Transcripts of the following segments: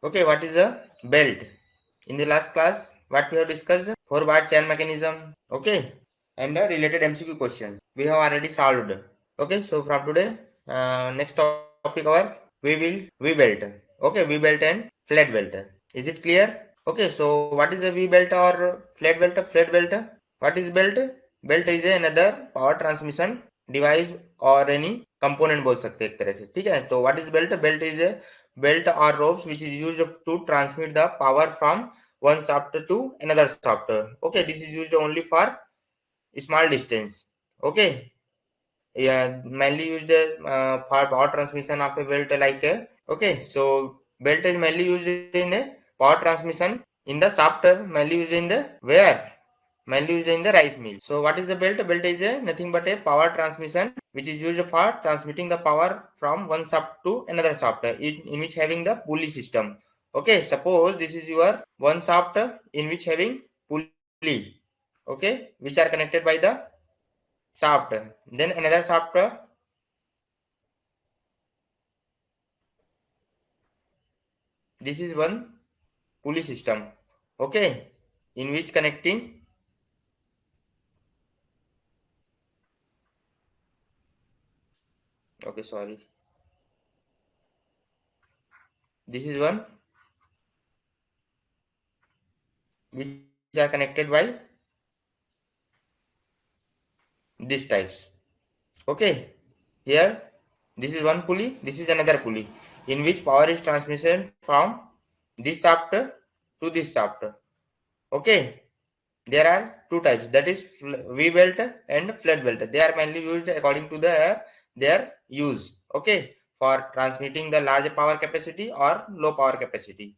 Okay, what is a belt? In the last class, what we have discussed, 4-bar chain mechanism. Okay, and the related MCQ questions we have already solved. Okay, so from today, next topic our V belt. Okay, V belt and flat belt. Is it clear? Okay, so what is a V belt or flat belt? Flat belt. What is belt? Belt is another power transmission device or any component बोल सकते हैं एक तरह से. ठीक है, तो what is belt? Belt is a belt or ropes which is used to transmit the power from one shaft to another shaft. Okay, this is used only for small distance. Okay, yeah, mainly used for power transmission of a belt like a. Okay, so belt is mainly used in a power transmission in the shaft, mainly used in the where? Mainly used in the rice mill. So what is the belt? Belt is a nothing but a power transmission which is used for transmitting the power from one shaft to another shaft in which having the pulley system. Okay, suppose this is your one shaft in which having pulley. Okay, which are connected by the shaft. Then another shaft. This is one pulley system. Okay, in which connecting. Okay, sorry. This is one which are connected by these types. Okay, here this is one pulley, this is another pulley in which power is transmission from this shaft to this shaft. Okay, there are two types, that is V belt and flat belt. They are mainly used according to their use. Okay, for transmitting the large power capacity or low power capacity.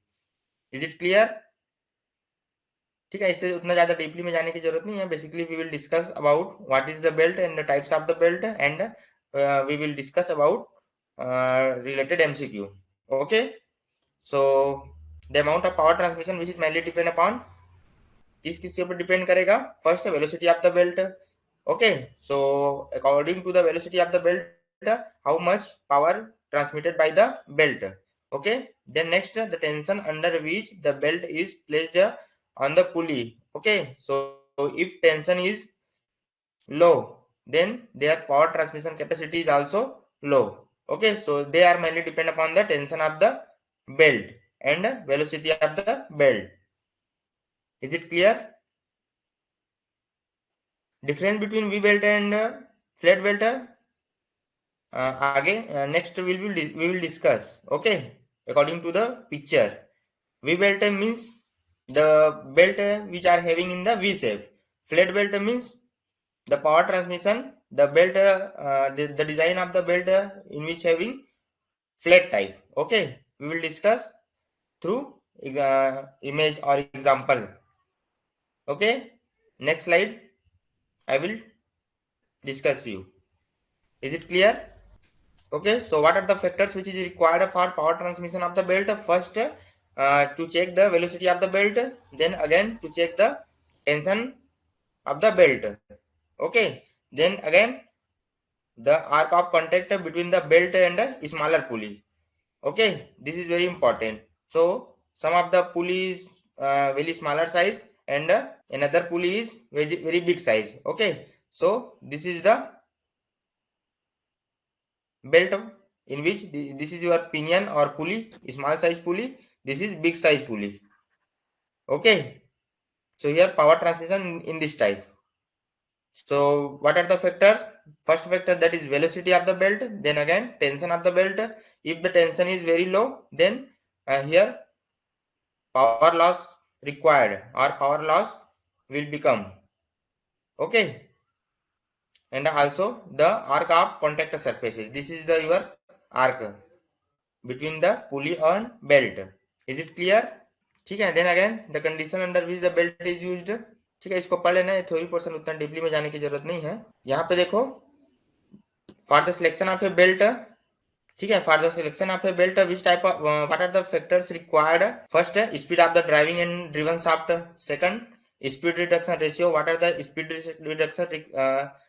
Is it clear? ठीक है, इससे उतना ज्यादा deeply में जाने की जरूरत नहीं है. Basically we will discuss about what is the belt and the types of the belt and we will discuss about related MCQ. Okay, so the amount of power transmission which is mainly depend upon किसके ऊपर depend करेगा? First velocity of the belt. Okay, so according to the velocity of the belt how much power transmitted by the belt. Okay, then next the tension under which the belt is placed on the pulley. Okay, so if tension is low, then their power transmission capacity is also low. Okay, so they are mainly depend upon the tension of the belt and velocity of the belt. Is it clear? Difference between V belt and flat belt आगे next we will discuss. Okay, according to the picture, V belt means the belt which are having in the V shape. Flat belt means the power transmission, the belt the design of the belt in which having flat type. Okay, we will discuss through image or example. Okay, next slide I will discuss you. Is it clear? Okay, so what are the factors which is required for power transmission of the belt? First, to check the velocity of the belt, then again to check the tension of the belt. Okay, then again the arc of contact between the belt and a smaller pulley. Okay, this is very important. So some of the pulley is very smaller size and another pulley is very big size. Okay, so this is the belt in which this is your pinion or pulley, small size pulley, this is big size pulley. Okay, so here power transmission in this type. So what are the factors? First factor, that is velocity of the belt, then again tension of the belt. If the tension is very low, then here power loss required or power loss will become. Okay, and also the arc of contact surfaces, this is the your arc between the pulley and belt. Is it clear? ठीक है, then again the condition under which the belt is used. ठीक है, इसको पढ़ लेना है, theory portion उतना deeply में जाने की जरूरत नहीं है. यहाँ पे देखो, for the selection of a belt. ठीक है, for the selection of a belt which type of what are the factors required? First speed of the driving and driven shaft. Second, speed reduction ratio. What are the speed reduction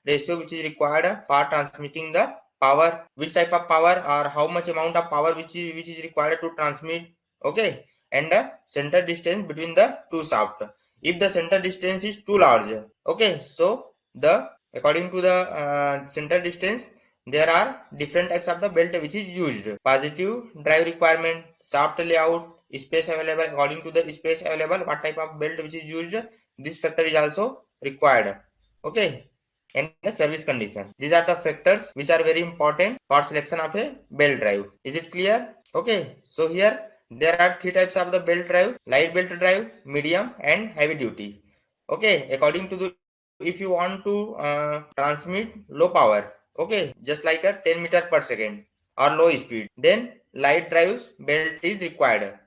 ratio which is required for transmitting the power? Which type of power or how much amount of power which is required to transmit Okay, and the center distance between the two shaft. If the center distance is too large, okay, so the according to the center distance, there are different types of the belt which is used. Positive drive requirement, shaft layout, space available. According to the space available, what type of belt which is used, this factor is also required. Okay, and the service condition. These are the factors which are very important for selection of a belt drive. Is it clear? Okay, so here there are three types of the belt drive: light belt drive, medium, and heavy duty. Okay, according to the, if you want to transmit low power, okay, just like a 10 meter per second or low speed, then light drives belt is required.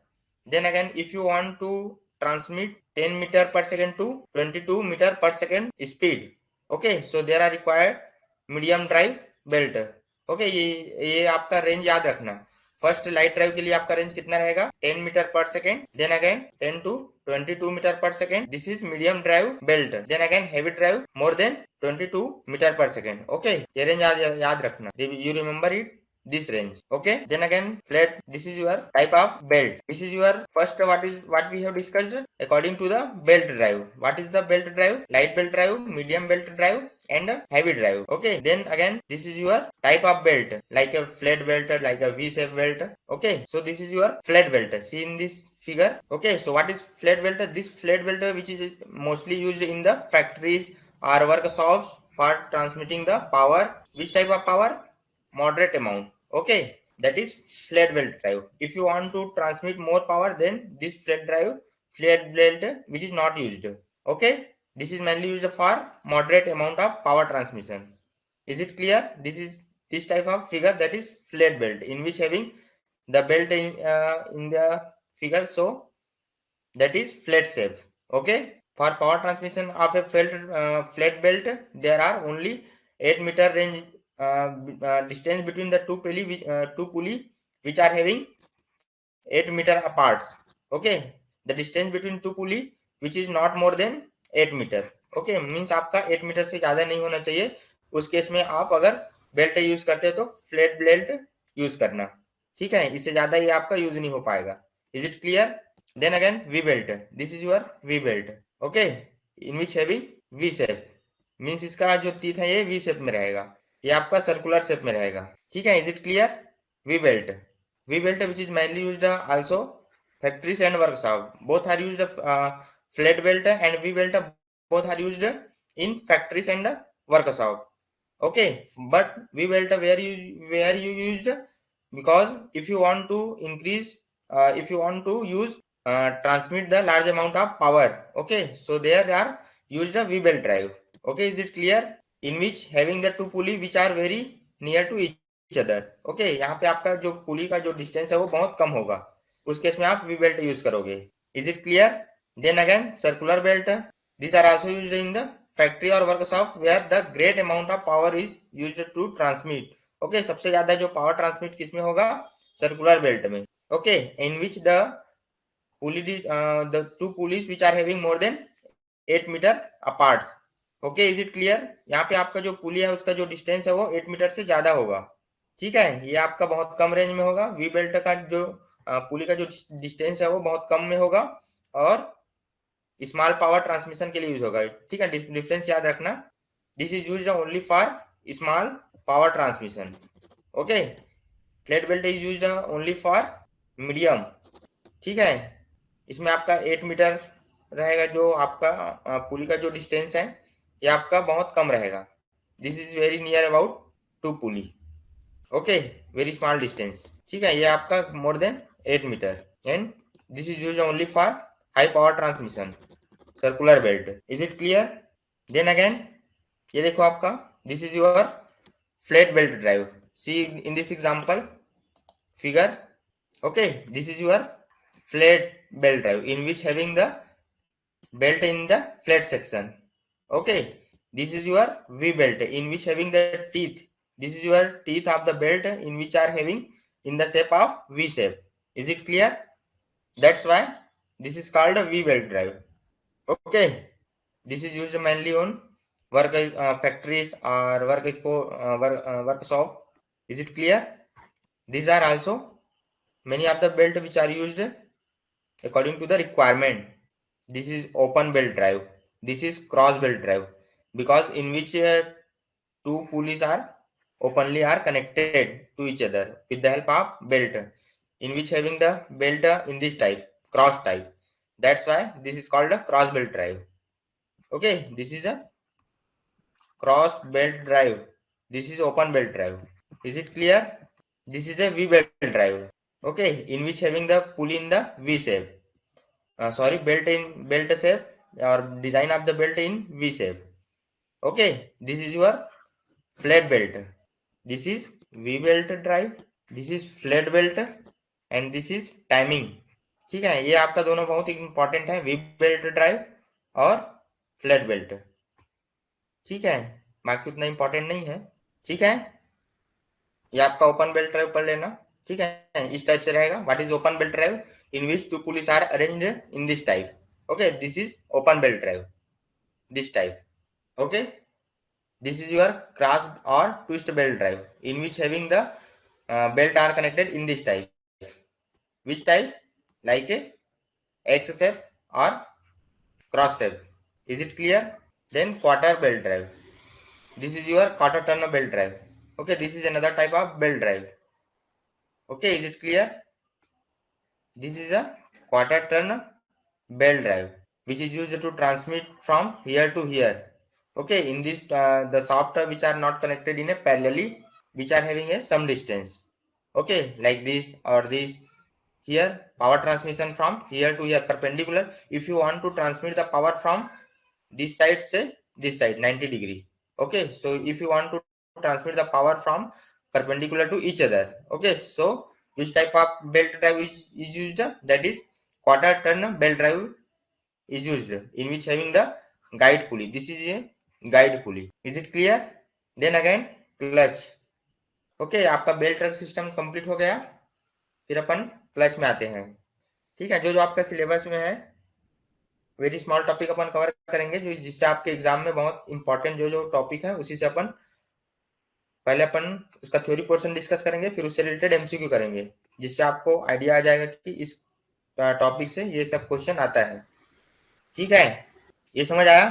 Then again, if you want to transmit 10 meter per second to 22 meter per second speed, okay, so there are required medium drive belt. Okay, ये आपका range याद रखना. First light drive के लिए आपका range कितना रहेगा? 10 metre per second. Then again 10 to 22 metre per second. This is medium drive belt. Then again heavy drive more than 22 metre per second. Okay, ये रेंज याद रखना. You remember it, this range. Okay, then again flat, this is your type of belt. This is your first, what we have discussed according to the belt drive. What is the belt drive? Light belt drive, medium belt drive, and a heavy drive. Okay, then again this is your type of belt, like a flat belt, like a V-shape belt. Okay, so this is your flat belt. See in this figure. Okay, so what is flat belt? This flat belt which is mostly used in the factories or workshops for transmitting the power. Which type of power? Moderate amount. Okay, that is flat belt drive. If you want to transmit more power, then this flat belt which is not used. Okay, this is mainly used for moderate amount of power transmission. Is it clear? This type of figure, that is flat belt, in which having the belt in the figure, so that is flat shape. Okay, for power transmission of a flat belt, there are only 8 meter range distance between the two pulley which are having 8 meter apart. Okay, the distance between two pulley which is not more than 8 meter. Okay, means आपका 8 metre से ज्यादा नहीं होना चाहिए. उस case में आप अगर बेल्ट यूज करते हो तो फ्लैट बेल्ट यूज करना. ठीक है, इससे ज्यादा ये आपका यूज नहीं हो पाएगा. Is it clear? Then again V belt. This is your V belt. Okay, in which having V shape, means इसका जो टीथ है ये वी शेप में रहेगा. ये आपका सर्कुलर शेप में रहेगा. ठीक है, is it clear? We belt. We belt which is mainly used also factories and workshop. Both are used flat belt and V belt. Both are used in factories and workshop. Okay, but V belt where you used, because if you want to increase, if you want to use transmit the large amount of power. Okay, so there are used a V belt drive. Okay, is it clear? In which having the two pulley which are very near to each other. Okay, यहाँ पे आपका जो पुली का जो distance है वो बहुत कम होगा. उस केस में आप वी बेल्ट यूज करोगे. Is it clear? Then again circular belt. This are also used in the factory और workshop where the great amount of power is used to transmit. Okay, सबसे ज्यादा जो पावर ट्रांसमिट किसमें होगा? Circular belt में. Okay, in which the two pulleys which are having more than 8 metre apart. Okay, is it clear? यहाँ पे आपका जो पुली है उसका जो डिस्टेंस है वो 8 मीटर से ज्यादा होगा. ठीक है, ये आपका बहुत कम रेंज में होगा. वी बेल्ट का जो पुली का जो डिस्टेंस है वो बहुत कम में होगा और स्मॉल पावर ट्रांसमिशन के लिए यूज होगा. ठीक है, डिफरेंस याद रखना. This is use only for small power transmission. Okay, flat belt is use only for medium. ठीक है, इसमें आपका 8 मीटर रहेगा. जो आपका पुली का जो डिस्टेंस है ये आपका बहुत कम रहेगा. This is very near about two pulley. Okay, very small distance. ठीक है, ये आपका more than 8 metre and this is use only for high power transmission, circular belt. Is it clear? Then again ये देखो आपका, this is your flat belt drive. See in this example figure. Okay, this is your flat belt drive in which having the belt in the flat section. Okay, this is your V belt in which having the teeth. This is your teeth of the belt in which are having in the shape of V shape. Is it clear? That's why this is called a V belt drive. Okay, this is used mainly on factories or workshop. Is it clear? These are also Many of the belt which are used according to the requirement. This is open belt drive. This is cross belt drive, because in which two pulleys are openly are connected to each other with the help of belt, in which having the belt in this type, cross type. That's why this is called a cross belt drive. Okay, this is a cross belt drive. This is open belt drive. Is it clear? This is a V belt drive. Okay, in which having the pulley in the V shape. Sorry, belt in belt shape, or design of the belt in V shape. Okay, this is your flat belt. This is V belt drive. This is flat belt, and this is timing. ठीक है, ये आपका दोनों बहुत important है, we belt drive और flat belt. ठीक है, बाकी उतना इंपॉर्टेंट नहीं है. ठीक है, ये आपका ओपन बेल्ट ड्राइव पढ़ लेना. ठीक है, इस टाइप से रहेगा. What is open belt drive? In which two pulleys are arranged in this type. Okay, this is open belt drive, this type. Okay, this is your cross or twist belt drive, in which having the belt are connected in this type. Which type? Like a X shape or cross shape. Is it clear? Then quarter belt drive. This is your quarter turn belt drive. Okay, this is another type of belt drive. Okay, is it clear? This is a quarter turn belt drive, which is used to transmit from here to here. Okay, in this the soft which are not connected in a parallelly, which are having a some distance. Okay, like this or this. Here power transmission from here to here perpendicular. If you want to transmit the power from this side, say this side 90 degree. Okay, so if you want to transmit the power from perpendicular to each other. Okay, so which type of belt drive is used? That is quarter turn belt drive is used, in which having the guide pulley. This is a guide pulley. Is it clear? Then again clutch. Okay, आपका belt truck system complete हो गया. फिर अपन clutch में आते हैं. ठीक है, जो जो आपका सिलेबस में है, वेरी स्मॉल टॉपिक अपन कवर करेंगे, जो जिससे आपके एग्जाम में बहुत इंपॉर्टेंट जो जो टॉपिक है उसी से अपन पहले अपन उसका थ्योरी पोर्शन डिस्कस करेंगे, फिर उससे रिलेटेड एमसीक्यू करेंगे, जिससे आपको आइडिया आ जाएगा कि इस टॉपिक से ये सब क्वेश्चन आता है. ठीक है, ये समझ आया?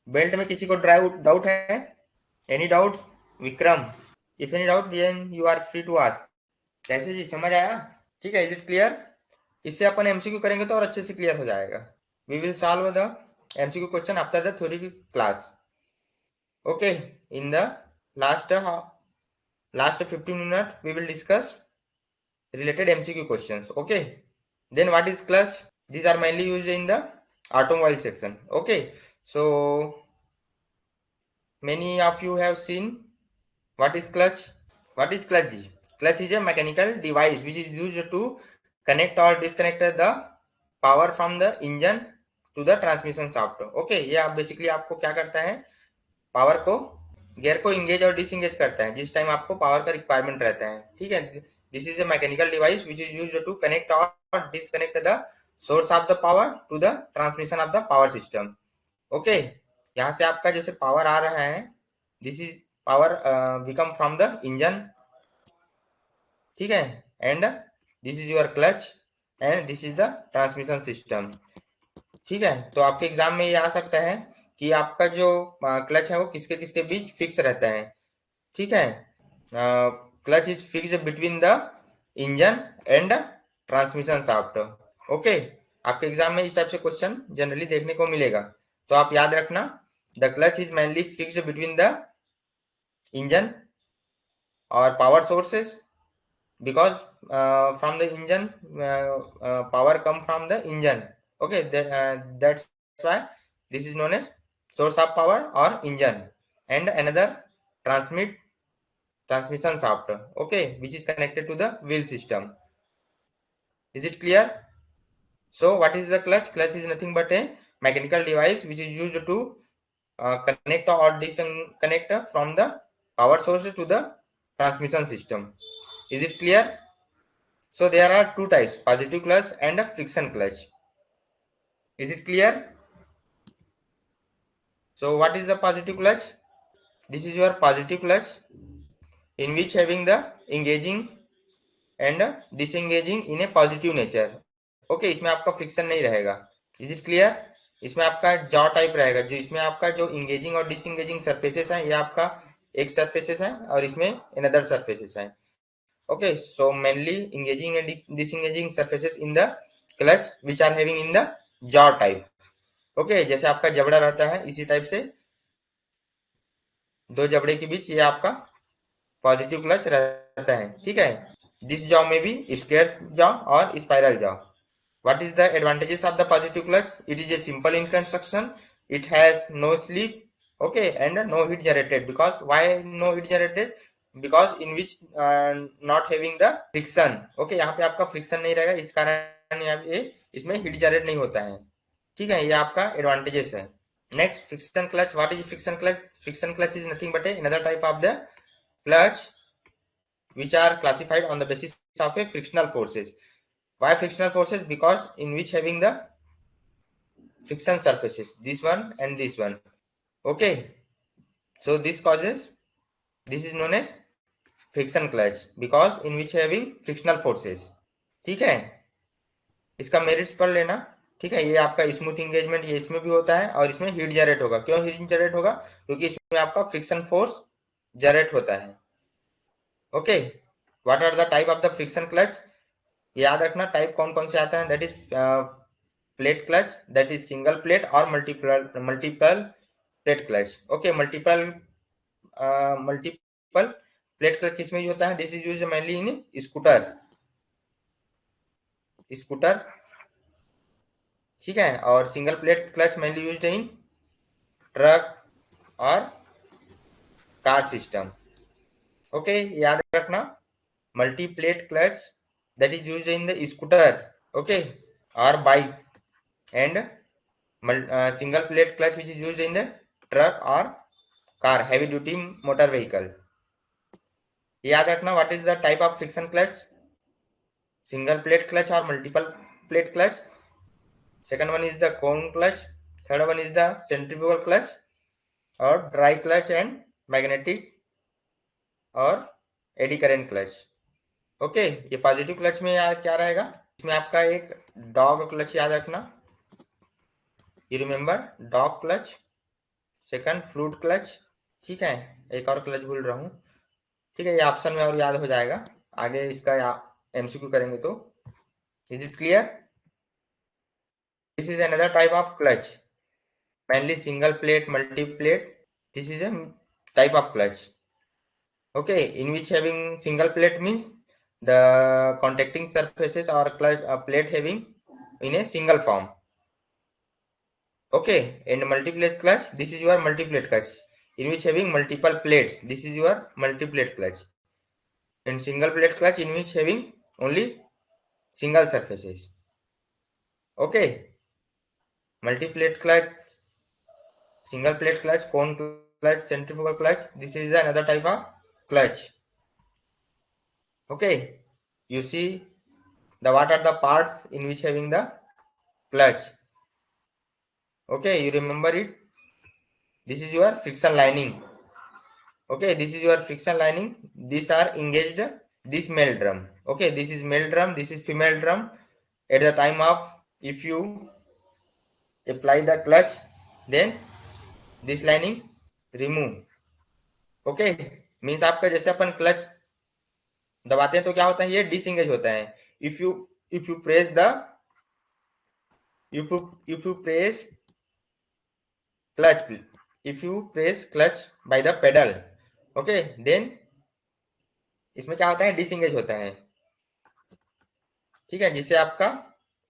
बेल्ट में किसी को डाउट है? Any doubt Vikram? If any doubt then you are free to ask. कैसे जी, समझ आया? ठीक है, इज इट क्लियर? इससे अपन एमसीक्यू करेंगे तो और अच्छे से क्लियर हो जाएगा. We will solve the MCQ question after the theory class. Okay, in the last 15 minutes we will discuss related MCQ questions. Okay, then what is clutch? These are mainly used in the automobile section. Okay, so many of you have seen what is clutch. What is clutch? Clutch is a mechanical device which is used to connect or disconnect the power from the engine to the transmission shaft. Okay, ये आप basically आपको क्या करता है, power को, gear को engage और disengage करता है जिस टाइम आपको पावर का रिक्वायरमेंट रहता है. ठीक है, this is a mechanical device which is used to connect और disconnect the source of the power to the transmission of the power system. Okay, यहाँ से आपका जैसे पावर आ रहा है, this is power we come from the engine. ठीक है, and this is your clutch and this is the transmission system. ठीक है, तो आपके एग्जाम में ये आ सकता है कि आपका जो क्लच है वो किसके किसके बीच फिक्स रहता है. ठीक है, clutch is fixed between the engine and transmission shaft. Okay, आपके एग्जाम में इस टाइप से क्वेश्चन जनरली देखने को मिलेगा, तो आप याद रखना, the clutch is mainly fixed between the engine और power sources, because from the engine power come from the engine. Okay, that's why this is known as source of power or engine, and another transmission shaft. Okay, which is connected to the wheel system. Is it clear? So what is the clutch? Clutch is nothing but a mechanical device which is used to connect or disconnect from the power source to the transmission system. Is it clear? So there are two types, positive clutch and a friction clutch. Is it clear? So what is the positive clutch? This is your positive clutch, in which having the engaging and disengaging in a positive nature. Okay, इसमें आपका friction नहीं रहेगा। Is it clear? इसमें आपका jaw type रहेगा, जो इसमें आपका जो इंगेजिंग और डिसएंगेजिंग सरफेसेस हैं, ये आपका एक सरफेसेस है और इसमें अनदर सरफेसेस है। Okay, so mainly engaging and disengaging surfaces in the clutch which are having in the jaw type. Okay, जैसे आपका जबड़ा रहता है इसी टाइप से दो जबड़े के बीच ये आपका पॉजिटिव क्लच रहता है। ठीक है, दिस जॉ में भी स्क्वायर जॉ और spiral jaw. What is the advantages of the positive clutch? It is a simple in construction. It has no slip, okay, and no heat generated. Because why no heat generated? Because in which not having the friction. Okay, यहाँ पे आपका friction नहीं रहेगा, इस कारण यहाँ पे इसमें हीट जनरेट नहीं होता है। ठीक है, ये आपका एडवांटेजेस है। Next, friction clutch. What is friction clutch? Friction clutch is nothing but another type of the clutch which are classified on the basis of a frictional forces. Why frictional forces? Because in which having the friction surfaces, this one and this one. Okay, so this is known as friction clutch because in which having frictional forces. ठीक है, इसका merits पढ़ लेना। ठीक है, ये आपका smooth engagement ये इसमें भी होता है और इसमें हीट जनरेट होगा। क्यों हीट जनरेट होगा? क्योंकि इसमें आपका फ्रिक्शन फोर्स जनरेट होता है। Okay, what are the type of the friction clutch? याद रखना टाइप कौन कौन से आता है। That is plate clutch, that is single plate और multiple plate clutch. Okay, multiple plate clutch किसमें यूज होता है? This is use mainly in scooter. ठीक है, और single plate clutch mainly used in truck और कार सिस्टम। ओके, याद रखना multi plate clutch that is used in the scooter, okay, और bike, and single plate clutch which is used in the truck or car, heavy duty motor vehicle. याद रखना what is the type of friction clutch? Single plate clutch और multiple plate clutch. Second one is the cone clutch, third one is the centrifugal clutch और dry clutch and magnetic और eddy current clutch. Okay, ये positive clutch में क्या रहेगा? इसमें आपका एक डॉग क्लच याद रखना, you remember dog clutch. Second flute clutch. ठीक है, एक और क्लच भूल रहा हूँ। ठीक है, ये ऑप्शन में और याद हो जाएगा, आगे इसका एमसीक्यू करेंगे तो। Is it clear? This is another type of clutch, mainly single plate multi plate. This is a type of clutch, okay, in which having single plate means the contacting surfaces or clutch plate having in a single form. Okay, and multi-plate clutch, this is your multi-plate clutch in which having multiple plates. This is your multi-plate clutch. And single plate clutch in which having only single surfaces. Okay, multi-plate clutch, single plate clutch, cone clutch, centrifugal clutch, this is another type of clutch. Okay, you see the what are the parts in which having the clutch. Okay, you remember it. This is your friction lining. Okay, this is your friction lining. These are engaged this male drum. Okay, this is male drum, this is female drum. At the time of if you apply the clutch, then this lining remove. Okay, means आपका जैसे अपन clutch दबाते हैं तो क्या होता है, ये disengage होता है। If you press the if you press clutch, if you press clutch by the pedal, okay, then इसमें क्या होता है, डिसएंगेज होता है। ठीक है, जिससे आपका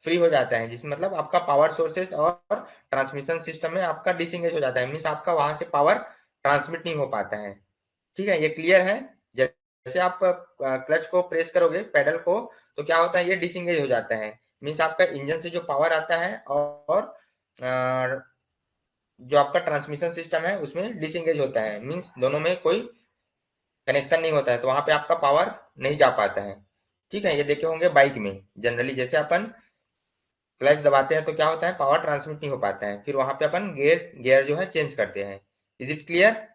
फ्री हो जाता है, जिसमें मतलब आपका पावर सोर्सेस और ट्रांसमिशन सिस्टम में आपका डिसएंगेज हो जाता है, मीन्स आपका वहां से पावर ट्रांसमिट नहीं हो पाता है। ठीक है, ये क्लियर है? जैसे आप क्लच को प्रेस करोगे पेडल को तो क्या होता है, ये डिसएंगेज हो जाता है, मीन्स आपका इंजन से जो पावर आता है और जो आपका ट्रांसमिशन सिस्टम है उसमें डिसएंगेज होता है, मीन्स दोनों में कोई कनेक्शन नहीं होता है, तो वहां पे आपका पावर नहीं जा पाता है। ठीक है, ये देखे होंगे बाइक में जनरली जैसे अपन क्लच दबाते हैं तो क्या होता है, पावर ट्रांसमिट नहीं हो पाता है, फिर वहां पे अपन गियर जो है चेंज करते हैं। Is it clear?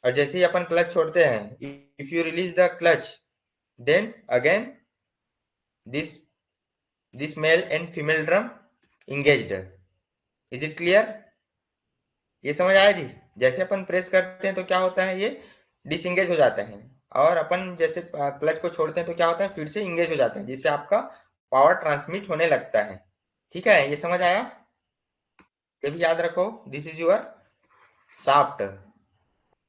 और जैसे ही अपन क्लच छोड़ते हैं, if you release the clutch, then again this male and female drum engaged. Is it clear? ये समझ आया जी? जैसे अपन प्रेस करते हैं तो क्या होता है, ये डिसएंगेज हो जाता है, और अपन जैसे क्लच को छोड़ते हैं तो क्या होता है, फिर से इंगेज हो जाता है, जिससे आपका पावर ट्रांसमिट होने लगता है। ठीक है, ये समझ आया? ये भी याद रखो, this is your shaft.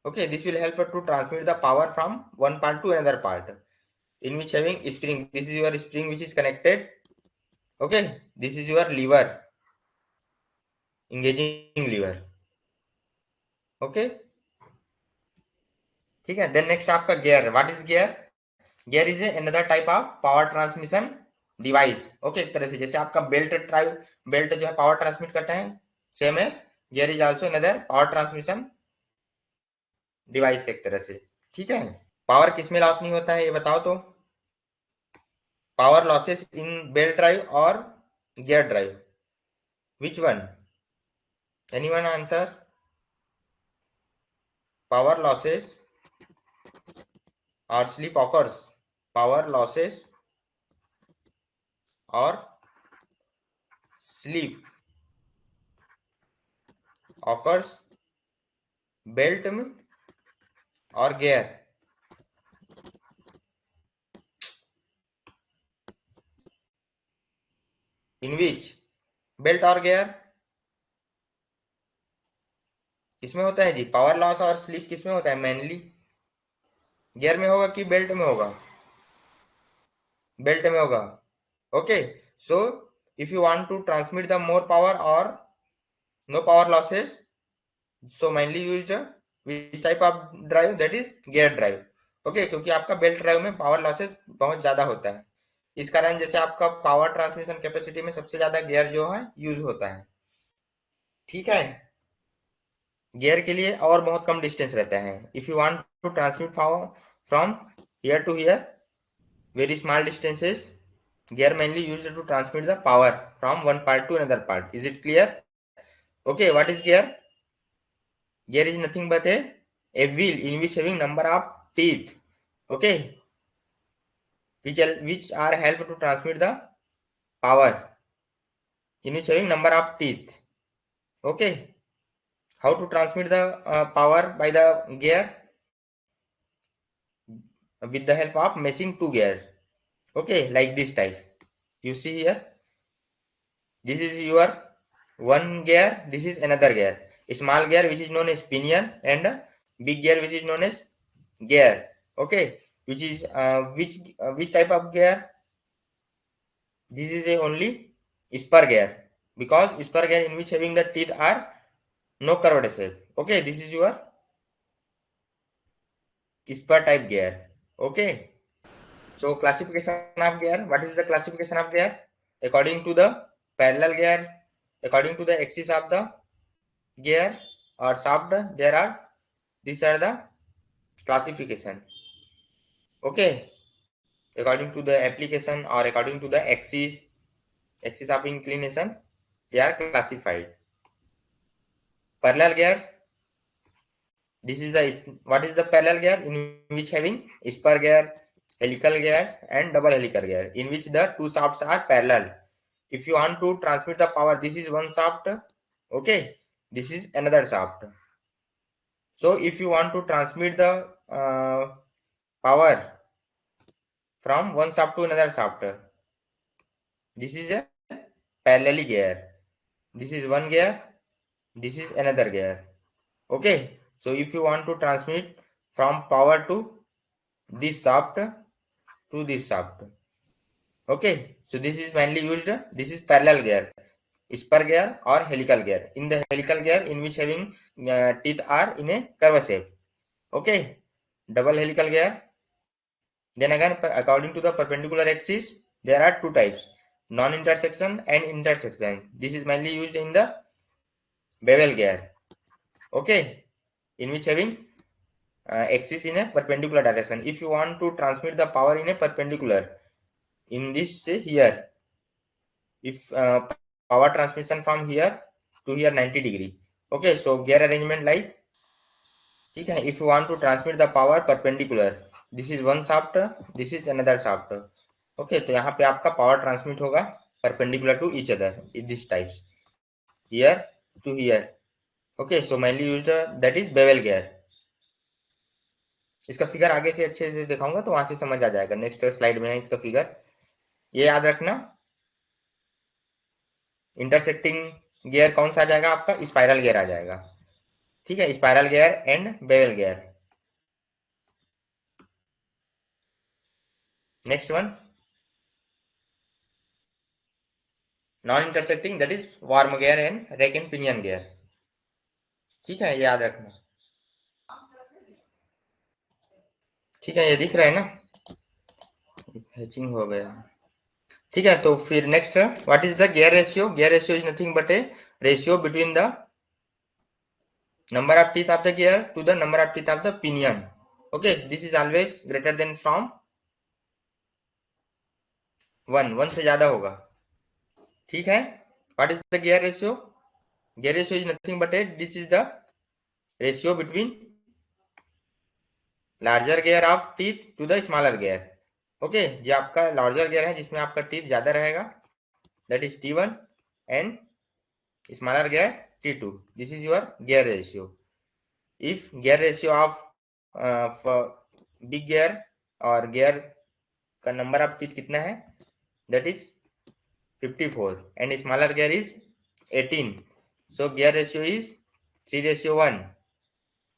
Okay, this will help to transmit the power from one part to another part, in which having spring. This is your spring which is connected. Okay, this is your lever, engaging lever. Okay, ठीक है। Then next आपका gear. What is gear? Gear is another type of power transmission device. Okay, एक तरह से जैसे आपका belt जो है पावर ट्रांसमिट करता है, same as gear is also another power transmission device एक तरह से। ठीक है, पावर किसमें लॉस नहीं होता है ये बताओ तो? Power losses in belt drive or gear drive? Which one? Anyone answer? Power losses or slip occurs. Power losses or slip occurs belt में और gear. In which? Belt और gear किसमें होता है जी? पावर लॉस और स्लिप किसमें होता है मेनली? गियर में होगा कि बेल्ट में होगा? बेल्ट में होगा। Okay, so if you want to transmit the more power और no power losses, so mainly used which type of drive? That is gear drive. Okay, क्योंकि आपका बेल्ट ड्राइव में पावर लॉसेस बहुत ज्यादा होता है, इस कारण जैसे आपका पावर ट्रांसमिशन कैपेसिटी में सबसे ज्यादा गियर जो है यूज होता है। ठीक है, गियर के लिए और बहुत कम डिस्टेंस रहता है। If you want to transmit power from here to here, very small distances, gear mainly used to transmit the power from one part to another part. Is it clear? Okay, what is gear? Gear is nothing but a wheel in which having number of teeth. Okay, which are help to transmit the power, in which having number of teeth. Okay, how to transmit the power by the gear? With the help of meshing two gears. Okay, like this type. You see here, this is your one gear, this is another gear. A small gear which is known as pinion, and a big gear which is known as gear. Okay, which is which type of gear? This is a only spur gear, because spur gear in which having the teeth are no curved shape. Okay, this is your spur type gear. Okay, so classification of gear. What is the classification of gear? According to the parallel gear, according to the axis of the gear or shaft, there are, these are the classification. Okay, according to the application or according to the axis of inclination, they are classified. Parallel gears, this is the, what is the parallel gear? In which having spur gear, helical gears and double helical gear, in which the two shafts are parallel. If you want to transmit the power, this is one shaft. Okay, this is another shaft. So if you want to transmit the power from one shaft to another shaft, this is a parallel gear. This is one gear, this is another gear. Okay, so if you want to transmit from power to this shaft to this shaft, okay, so this is mainly used, this is parallel gear, spur gear or helical gear. In the helical gear, in which having teeth are in a curve shape. Okay, double helical gear. Then again, according to the perpendicular axis, there are two types, non-intersection and intersection. This is mainly used in the bevel gear. Okay, in which having axis in a perpendicular direction. If you want to transmit the power in a perpendicular, in this here, if power transmission from here to here 90 degree. Okay, so gear arrangement like, if you want to transmit the power perpendicular, this is one shaft, this is another shaft. Okay, तो यहाँ पे आपका power transmit होगा perpendicular to each other in this types, here to here. Okay, so mainly used that is bevel gear। इसका figure आगे से अच्छे से दिखाऊंगा तो वहां से समझ आ जाएगा। नेक्स्ट स्लाइड में है इसका फिगर, ये याद रखना। इंटरसेक्टिंग गियर कौन सा आ जाएगा आपका? स्पाइरल गियर आ जाएगा। ठीक है, spiral gear and bevel gear. Next one, non intersecting that is worm gear and rack and pinion gear. ठीक है, ये याद रखना। ठीक है, ये दिख रहा है ना? हैचिंग हो गया। ठीक है, तो फिर next, what is the gear ratio? Gear ratio is nothing but A ratio between the number of teeth of the gear to the number of teeth of the pinion। okay, this is always greater than from 1 से ज्यादा होगा। ठीक है, what is the gear ratio? gear ratio is nothing but a this is the ratio between larger gear of teeth to the smaller gear। okay, जो आपका larger gear है जिसमें आपका teeth ज्यादा रहेगा, that is T1, and smaller gear T2, this is your gear ratio। if gear ratio of for big gear और gear का number of teeth कितना है, that is 54 and smaller gear is 18, so gear ratio is 3:1।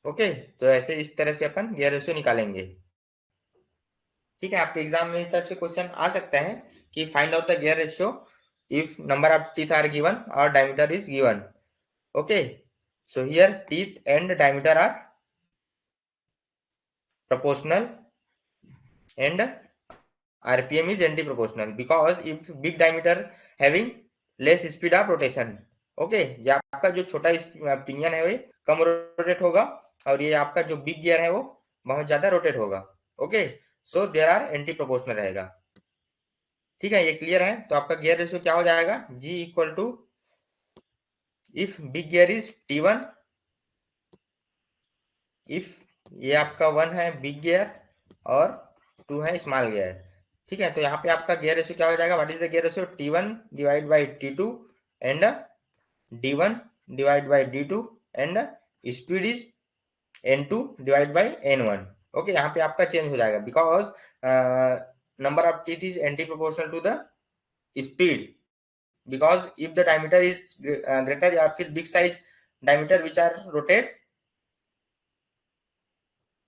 Okay, तो ऐसे इस तरह से अपन gear ratio निकालेंगे। ठीक है, आपके एग्जाम में इस तरह से क्वेश्चन आ सकता है कि find out the gear ratio if number of teeth are given और diameter is given. Okay, so here teeth and diameter are proportional and RPM is anti-proportional because if big diameter having less speed of rotation। Okay, ये आपका जो छोटा pinion है वो कम rotate होगा और ये आपका जो बिग गियर है वो बहुत ज्यादा रोटेट होगा। Okay, so there are anti proportional रहेगा। ठीक है, ये क्लियर है? तो आपका गियर रेशियो क्या हो जाएगा? G equal to, if big gear is T1, इफ ये आपका 1 है बिग गियर और 2 है स्मॉल गियर। ठीक है, तो यहाँ पे आपका गियर रेशियो क्या हो जाएगा? What is the gear ratio? T1 divide by T2 and D1 divide by D2 and speed is N2 divide by N1। Okay, यहाँ पे आपका चेंज हो जाएगा because number of teeth is anti proportional to the speed, because if the diameter is greater या फिर big size diameter which are rotate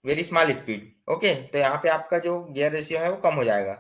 very small speed। Okay, तो यहाँ पे आपका जो गियर रेशियो है वो कम हो जाएगा।